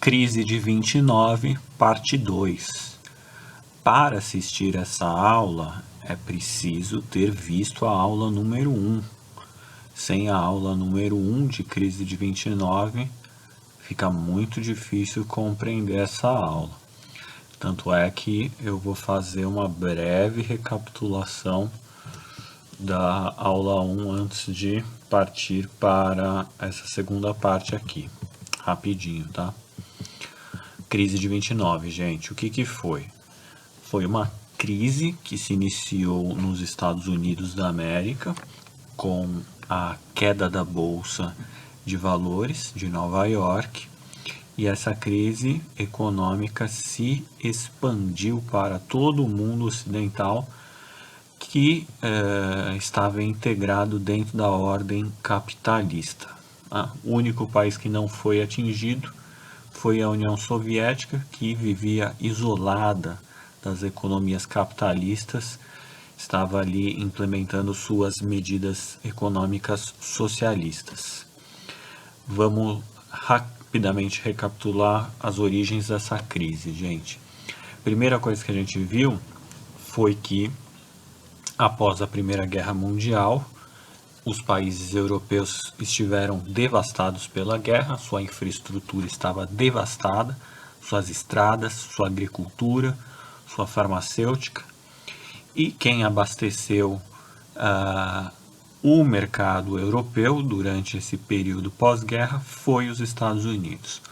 Crise de 29, parte 2. Para assistir essa aula, é preciso ter visto a aula número 1. Sem a aula número 1 de crise de 29, fica muito difícil compreender essa aula. Tanto é que eu vou fazer uma breve recapitulação da aula 1 antes de partir para essa segunda parte aqui. Rapidinho, tá? Crise de 29, gente, o que foi? Foi uma crise que se iniciou nos Estados Unidos da América com a queda da Bolsa de Valores de Nova York, e essa crise econômica se expandiu para todo o mundo ocidental que estava integrado dentro da ordem capitalista. O único país que não foi atingido foi a União Soviética, que vivia isolada das economias capitalistas, estava ali implementando suas medidas econômicas socialistas. Vamos rapidamente recapitular as origens dessa crise, gente. Primeira coisa que a gente viu foi que, após a Primeira Guerra Mundial, os países europeus estiveram devastados pela guerra, sua infraestrutura estava devastada, suas estradas, sua agricultura, sua farmacêutica, e quem abasteceu o mercado europeu durante esse período pós-guerra foi os Estados Unidos,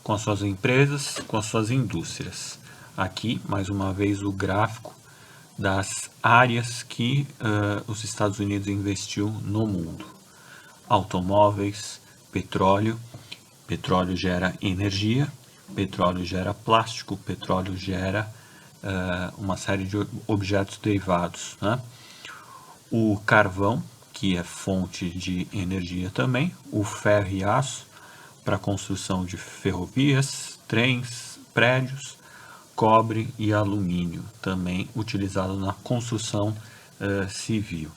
com as suas empresas, com as suas indústrias. Aqui, mais uma vez, o gráfico das áreas que os Estados Unidos investiu no mundo. Automóveis, petróleo gera energia, petróleo gera plástico, petróleo gera uma série de objetos derivados, né? O carvão, que é fonte de energia também, o ferro e aço para construção de ferrovias, trens, prédios, cobre e alumínio, também utilizado na construção civil.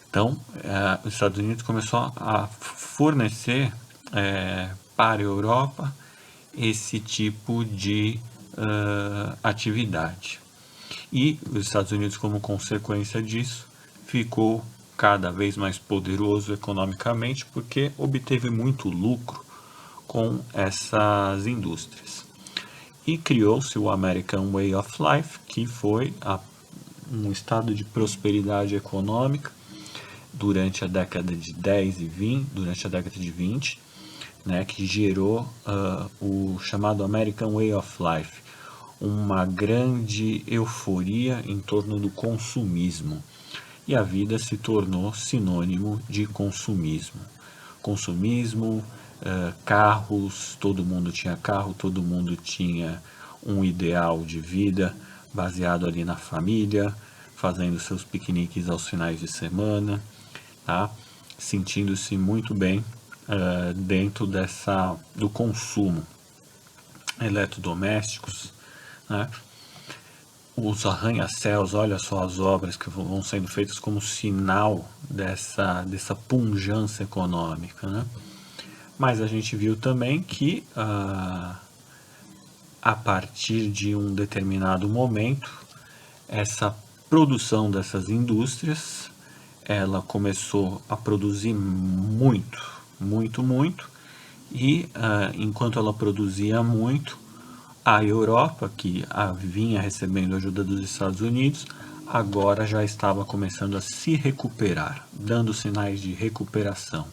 Então, os Estados Unidos começou a fornecer para a Europa esse tipo de atividade. E os Estados Unidos, como consequência disso, ficou cada vez mais poderoso economicamente, porque obteve muito lucro com essas indústrias. E criou-se o American Way of Life, que foi um estado de prosperidade econômica durante a década de 10 e 20, durante a década de 20, né, que gerou o chamado American Way of Life, uma grande euforia em torno do consumismo. E a vida se tornou sinônimo de consumismo. Consumismo, carros, todo mundo tinha carro, todo mundo tinha um ideal de vida baseado ali na família, fazendo seus piqueniques aos finais de semana, tá? Sentindo-se muito bem dentro do consumo. Eletrodomésticos, né? Os arranha-céus, olha só as obras que vão sendo feitas como sinal dessa pujança econômica, né? Mas a gente viu também que a partir de um determinado momento, essa produção dessas indústrias, ela começou a produzir muito, e enquanto ela produzia muito, a Europa, que vinha recebendo ajuda dos Estados Unidos, agora já estava começando a se recuperar, dando sinais de recuperação.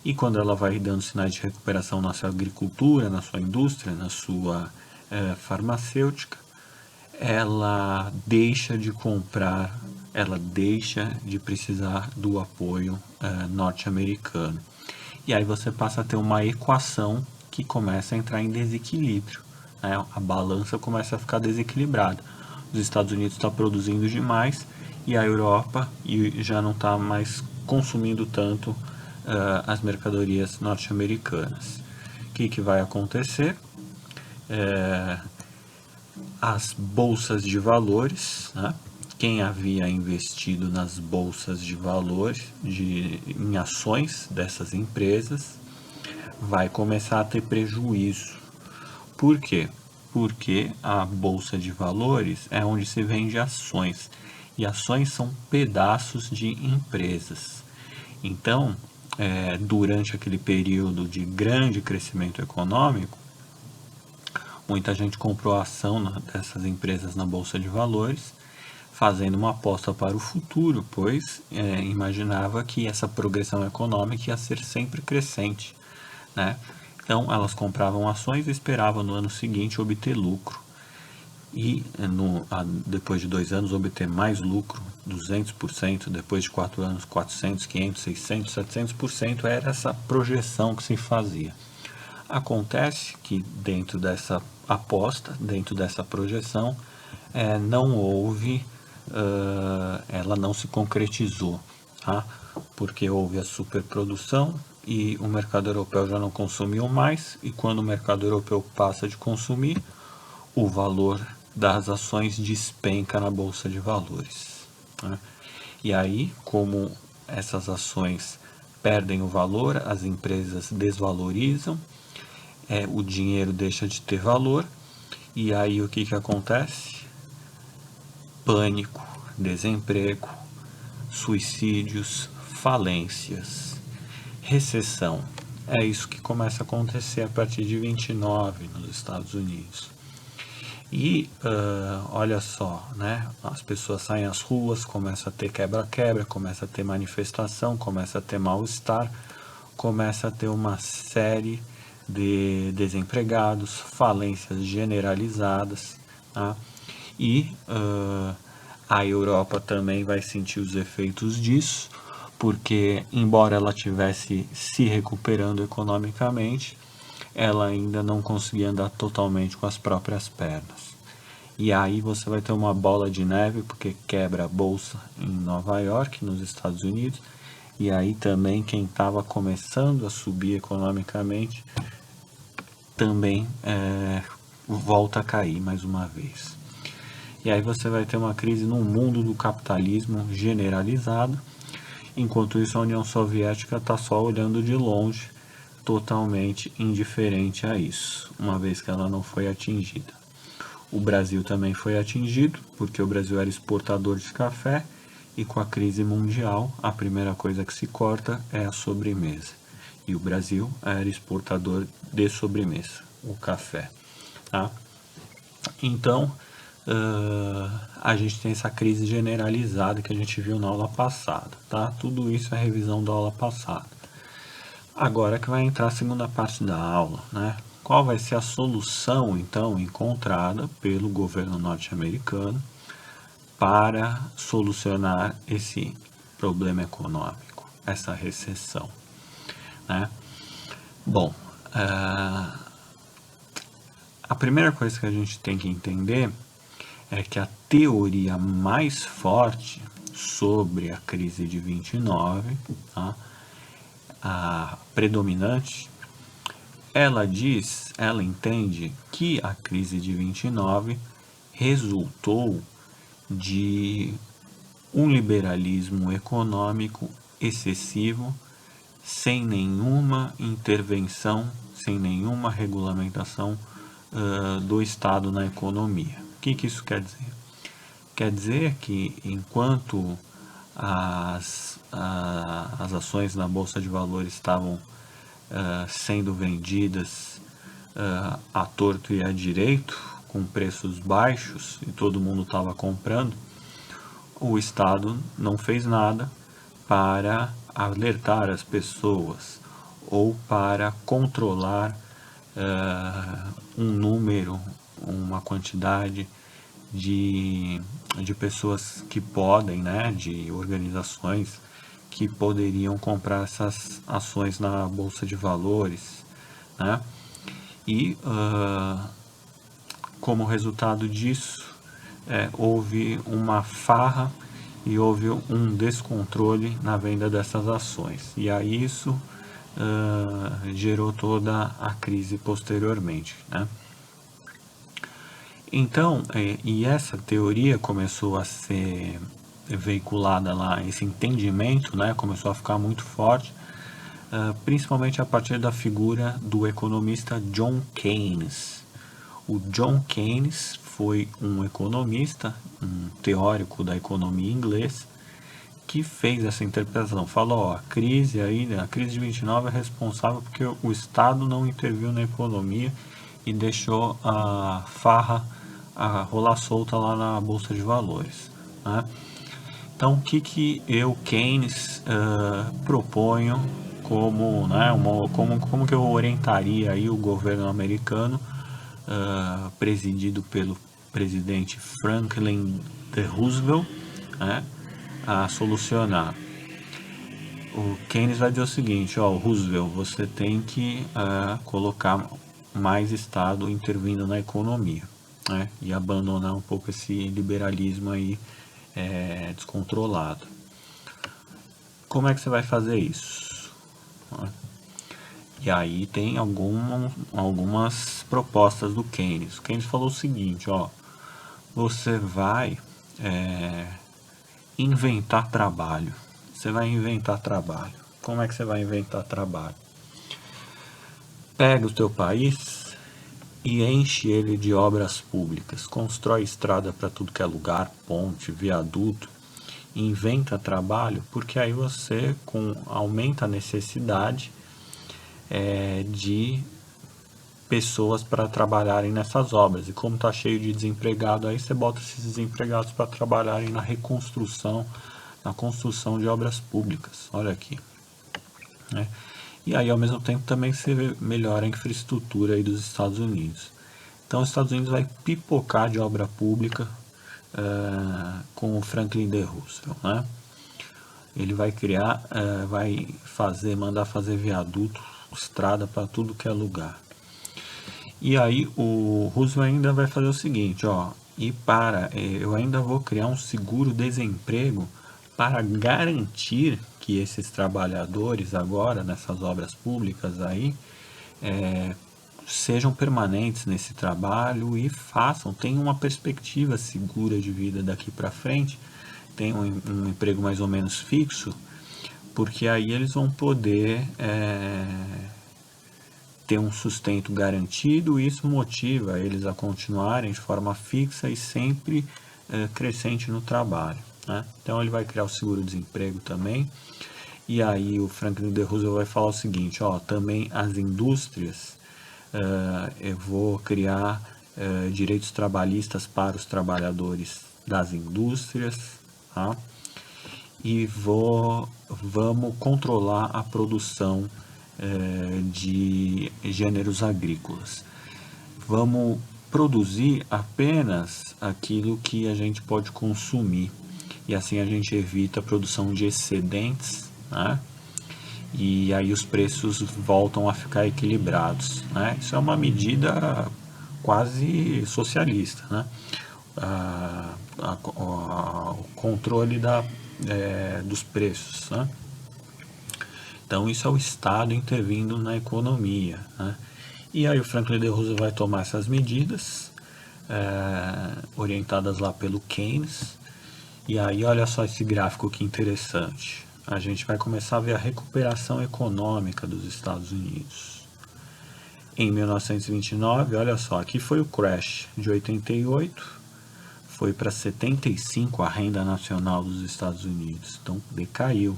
E quando ela vai dando sinais de recuperação na sua agricultura, na sua indústria, na sua farmacêutica, ela deixa de comprar, ela deixa de precisar do apoio norte-americano. E aí você passa a ter uma equação que começa a entrar em desequilíbrio. A balança começa a ficar desequilibrada. Os Estados Unidos estão produzindo demais e a Europa já não está mais consumindo tanto as mercadorias norte-americanas. O que vai acontecer? As bolsas de valores, né? Quem havia investido nas bolsas de valores, em ações dessas empresas, vai começar a ter prejuízo. Por quê? Porque a bolsa de valores é onde se vende ações, e ações são pedaços de empresas. Então, durante aquele período de grande crescimento econômico, muita gente comprou ação dessas empresas na bolsa de valores, fazendo uma aposta para o futuro, pois imaginava que essa progressão econômica ia ser sempre crescente, né? Então, elas compravam ações e esperavam no ano seguinte obter lucro. E depois de 2 anos obter mais lucro, 200%, depois de 4 anos 400, 500, 600, 700%, era essa projeção que se fazia. Acontece que dentro dessa aposta, dentro dessa projeção, não houve, ela não se concretizou, tá? Porque houve a superprodução e o mercado europeu já não consumiu mais, e quando o mercado europeu passa de consumir, o valor das ações despenca na bolsa de valores, né? E aí, como essas ações perdem o valor, as empresas desvalorizam, o dinheiro deixa de ter valor, e aí o que acontece? Pânico, desemprego, suicídios, falências, recessão. É isso que começa a acontecer a partir de 29 nos Estados Unidos. E olha só, né? As pessoas saem às ruas, começa a ter quebra-quebra, começa a ter manifestação, começa a ter mal-estar, começa a ter uma série de desempregados, falências generalizadas, tá? E a Europa também vai sentir os efeitos disso, porque embora ela estivesse se recuperando economicamente, ela ainda não conseguia andar totalmente com as próprias pernas. E aí você vai ter uma bola de neve, porque quebra a bolsa em Nova York, nos Estados Unidos, e aí também quem estava começando a subir economicamente também volta a cair mais uma vez. E aí você vai ter uma crise no mundo do capitalismo generalizado, enquanto isso a União Soviética está só olhando de longe, totalmente indiferente a isso, uma vez que ela não foi atingida. O Brasil também foi atingido, porque o Brasil era exportador de café, e com a crise mundial, a primeira coisa que se corta é a sobremesa. E o Brasil era exportador de sobremesa, o café, tá? Então, a gente tem essa crise generalizada que a gente viu na aula passada, tá? Tudo isso é revisão da aula passada. Agora que vai entrar a segunda parte da aula, né? Qual vai ser a solução, então, encontrada pelo governo norte-americano para solucionar esse problema econômico, essa recessão, né? Bom, a primeira coisa que a gente tem que entender é que a teoria mais forte sobre a crise de 29, tá? A predominante, ela entende que a crise de 29 resultou de um liberalismo econômico excessivo, sem nenhuma intervenção, sem nenhuma regulamentação do Estado na economia. O que isso quer dizer? Quer dizer que enquanto as ações na Bolsa de Valores estavam sendo vendidas à torto e à direito, com preços baixos, e todo mundo estava comprando, o Estado não fez nada para alertar as pessoas ou para controlar um número, uma quantidade de pessoas que podem, né, de organizações que poderiam comprar essas ações na Bolsa de Valores, né? E como resultado disso, houve uma farra e houve um descontrole na venda dessas ações. E aí isso gerou toda a crise posteriormente, né? Então, e essa teoria começou a ser veiculada lá, esse entendimento, né, começou a ficar muito forte principalmente a partir da figura do economista John Keynes. O John Keynes foi um economista, um teórico da economia inglês, que fez essa interpretação. Falou, ó, a crise de 29 é responsável porque o Estado não interviu na economia e deixou a farra rolar solta lá na Bolsa de Valores, né? Então, o que eu, Keynes, proponho como, né, como que eu orientaria aí o governo americano, presidido pelo presidente Franklin D. Roosevelt, né, a solucionar. O Keynes vai dizer o seguinte, ó, Roosevelt, você tem que colocar mais Estado intervindo na economia, né, e abandonar um pouco esse liberalismo aí descontrolado. Como é que você vai fazer isso? E aí tem algumas propostas do Keynes. O Keynes falou o seguinte, ó, você vai inventar trabalho. Você vai inventar trabalho. Como é que você vai inventar trabalho? Pega o teu país e enche ele de obras públicas. Constrói estrada para tudo que é lugar, ponte, viaduto. Inventa trabalho, porque aí você aumenta a necessidade de pessoas para trabalharem nessas obras. E como está cheio de desempregado, aí você bota esses desempregados para trabalharem na reconstrução, na construção de obras públicas. Olha aqui, né? E aí, ao mesmo tempo, também você melhora a infraestrutura aí dos Estados Unidos. Então, os Estados Unidos vai pipocar de obra pública com o Franklin D. Roosevelt, né? Ele vai criar, mandar fazer viaduto, estrada para tudo que é lugar. E aí o Roosevelt ainda vai fazer o seguinte, ó, eu ainda vou criar um seguro-desemprego para garantir que esses trabalhadores agora, nessas obras públicas aí, sejam permanentes nesse trabalho e tenham uma perspectiva segura de vida daqui para frente, tenham um emprego mais ou menos fixo, porque aí eles vão poder ter um sustento garantido e isso motiva eles a continuarem de forma fixa e sempre crescente no trabalho, né? Então ele vai criar o seguro-desemprego também. E aí o Franklin D. Roosevelt vai falar o seguinte, ó, também as indústrias, eu vou criar direitos trabalhistas para os trabalhadores das indústrias, tá? E vamos controlar a produção de gêneros agrícolas. Vamos produzir apenas aquilo que a gente pode consumir e assim a gente evita a produção de excedentes, né? E aí os preços voltam a ficar equilibrados, né? Isso é uma medida quase socialista, né? O controle dos preços, né? Então isso é o Estado intervindo na economia, né? E aí o Franklin D. Roosevelt vai tomar essas medidas, orientadas lá pelo Keynes. E aí olha só esse gráfico que interessante. A gente vai começar a ver a recuperação econômica dos Estados Unidos. Em 1929, olha só, aqui foi o crash de 88, foi para 75 a renda nacional dos Estados Unidos, então decaiu.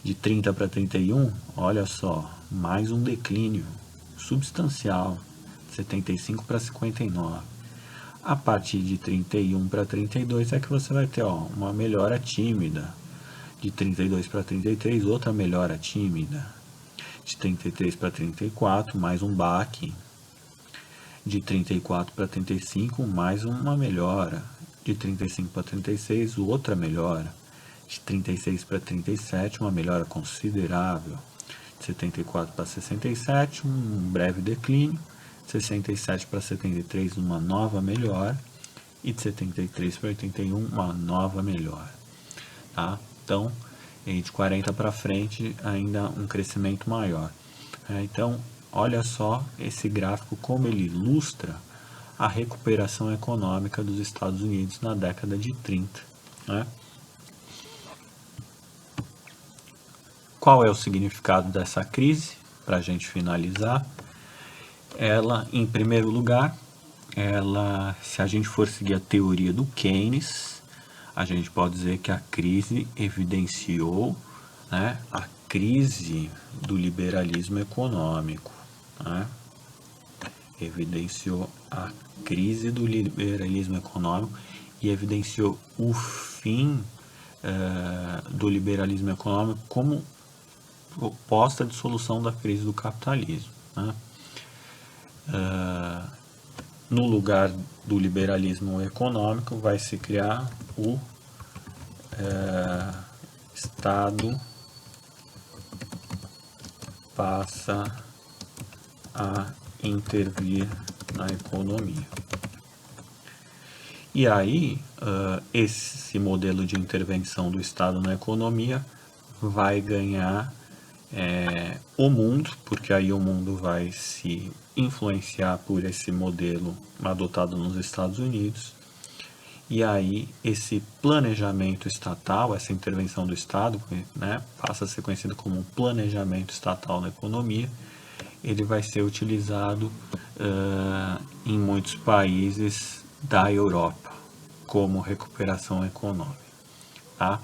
De 30 para 31, olha só, mais um declínio substancial, 75 para 59. A partir de 31 para 32 é que você vai ter uma melhora tímida. De 32 para 33, outra melhora tímida. De 33 para 34, mais um baque. De 34 para 35, mais uma melhora. De 35 para 36, outra melhora. De 36 para 37, uma melhora considerável. De 74 para 67, um breve declínio. De 67 para 73, uma nova melhora. E de 73 para 81, uma nova melhora. Tá? Então, de 40 para frente, ainda um crescimento maior. Então, olha só esse gráfico como ele ilustra a recuperação econômica dos Estados Unidos na década de 30. Né? qual é o significado dessa crise? Para a gente finalizar, ela, em primeiro lugar, se a gente for seguir a teoria do Keynes, a gente pode dizer que a crise evidenciou, né, a crise do liberalismo econômico, né? Evidenciou a crise do liberalismo econômico e evidenciou o fim do liberalismo econômico como proposta de solução da crise do capitalismo, né? No lugar do liberalismo econômico vai se criar o Estado passa a intervir na economia. E aí, esse modelo de intervenção do Estado na economia vai ganhar o mundo, porque aí o mundo vai se influenciar por esse modelo adotado nos Estados Unidos. E aí esse planejamento estatal, essa intervenção do Estado, né, passa a ser conhecido como um planejamento estatal na economia. Ele vai ser utilizado em muitos países da Europa como recuperação econômica, tá?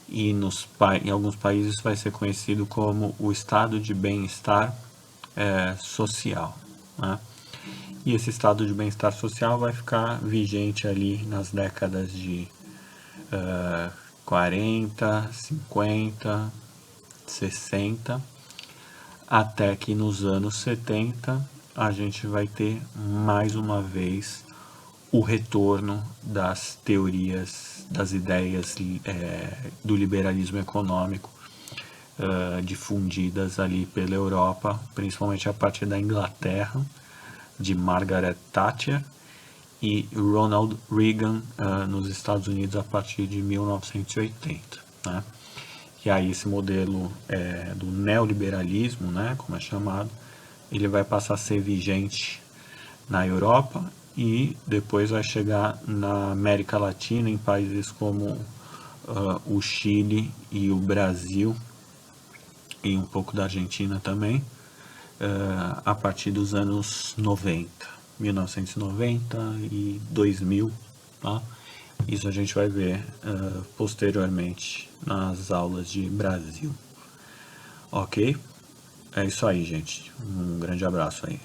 E em alguns países vai ser conhecido como o estado de bem-estar social, né? E esse estado de bem-estar social vai ficar vigente ali nas décadas de 40, 50, 60, até que nos anos 70 a gente vai ter mais uma vez o retorno das teorias, das ideias do liberalismo econômico difundidas ali pela Europa, principalmente a partir da Inglaterra, de Margaret Thatcher, e Ronald Reagan nos Estados Unidos a partir de 1980, né? E aí esse modelo do neoliberalismo, né, como é chamado, ele vai passar a ser vigente na Europa e depois vai chegar na América Latina, em países como o Chile e o Brasil, e um pouco da Argentina também, a partir dos anos 90, 1990 e 2000, tá? Isso a gente vai ver posteriormente nas aulas de Brasil. Ok? É isso aí, gente. Um grande abraço aí.